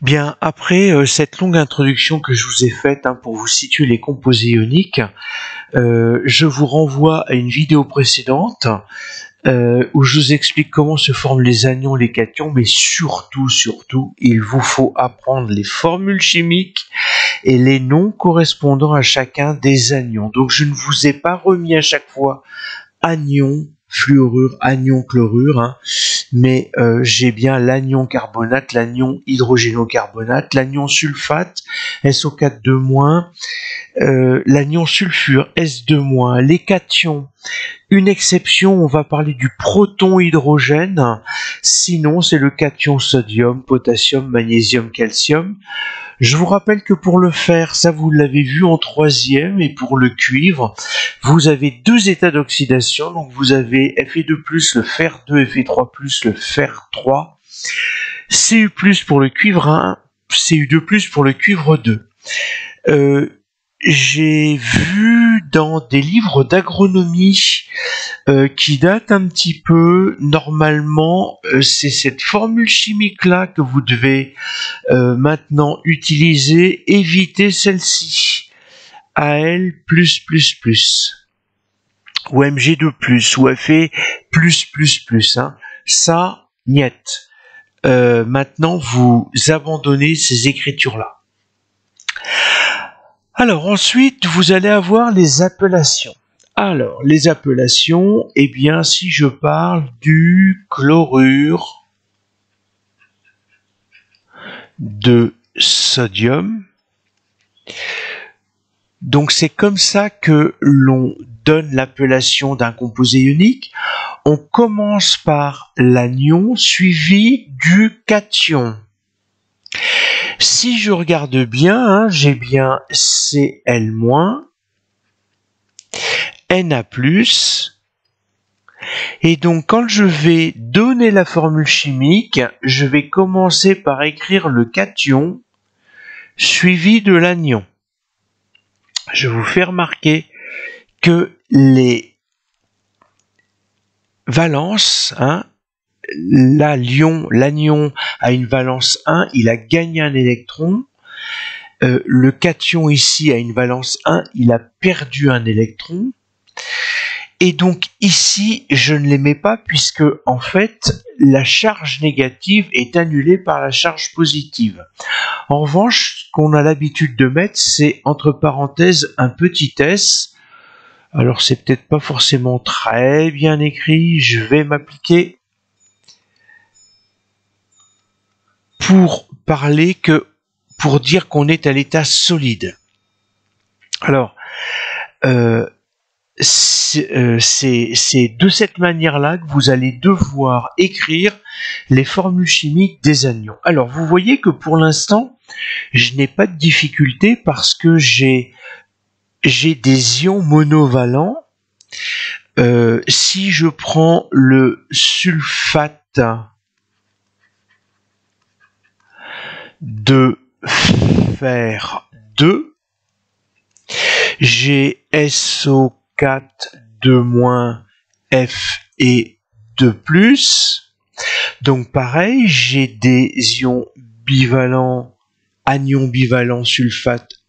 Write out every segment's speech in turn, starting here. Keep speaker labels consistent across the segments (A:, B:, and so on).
A: Bien, après cette longue introduction que je vous ai faite pour vous situer les composés ioniques, je vous renvoie à une vidéo précédente où je vous explique comment se forment les anions, les cations, mais surtout, il vous faut apprendre les formules chimiques et les noms correspondant à chacun des anions. Donc je ne vous ai pas remis à chaque fois anion, fluorure, anion, chlorure, mais j'ai bien l'anion carbonate, l'anion hydrogénocarbonate, l'anion sulfate, SO4-, l'anion sulfure, S2-, les cations. Une exception, on va parler du proton hydrogène, sinon c'est le cation sodium, potassium, magnésium, calcium. Je vous rappelle que pour le fer, ça vous l'avez vu en troisième, et pour le cuivre, vous avez deux états d'oxydation, donc vous avez Fe2+, le fer2, Fe3+, le fer3, Cu+, pour le cuivre 1, Cu2+, pour le cuivre 2. J'ai vu dans des livres d'agronomie qui datent un petit peu, normalement, c'est cette formule chimique-là que vous devez maintenant utiliser, éviter celle-ci, Al+++, ou Mg2+, ou Fe+++, ça, niet. Maintenant, vous abandonnez ces écritures-là. Alors ensuite, vous allez avoir les appellations. Alors, les appellations, eh bien, si je parle du chlorure de sodium, donc c'est comme ça que l'on donne l'appellation d'un composé ionique. On commence par l'anion suivi du cation. Si je regarde bien, j'ai bien Cl-, Na+, et donc quand je vais donner la formule chimique, je vais commencer par écrire le cation suivi de l'anion. Je vous fais remarquer que les valences, l'anion a une valence 1, il a gagné un électron. Le cation ici a une valence 1, il a perdu un électron. Et donc ici, je ne les mets pas puisque en fait, la charge négative est annulée par la charge positive. En revanche, ce qu'on a l'habitude de mettre, c'est entre parenthèses un petit s. Alors c'est peut-être pas forcément très bien écrit, je vais m'appliquer pour dire qu'on est à l'état solide. Alors, c'est de cette manière-là que vous allez devoir écrire les formules chimiques des anions. Alors, vous voyez que pour l'instant, je n'ai pas de difficulté parce que j'ai des ions monovalents. Si je prends le sulfate de fer 2, j'ai SO4 2- F et 2+. Donc pareil, j'ai des ions bivalents, anion bivalent sulfate,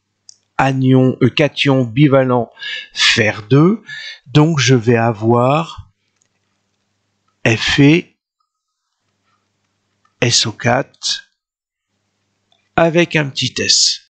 A: cation bivalent fer 2. Donc je vais avoir Fe, SO4 avec un petit S.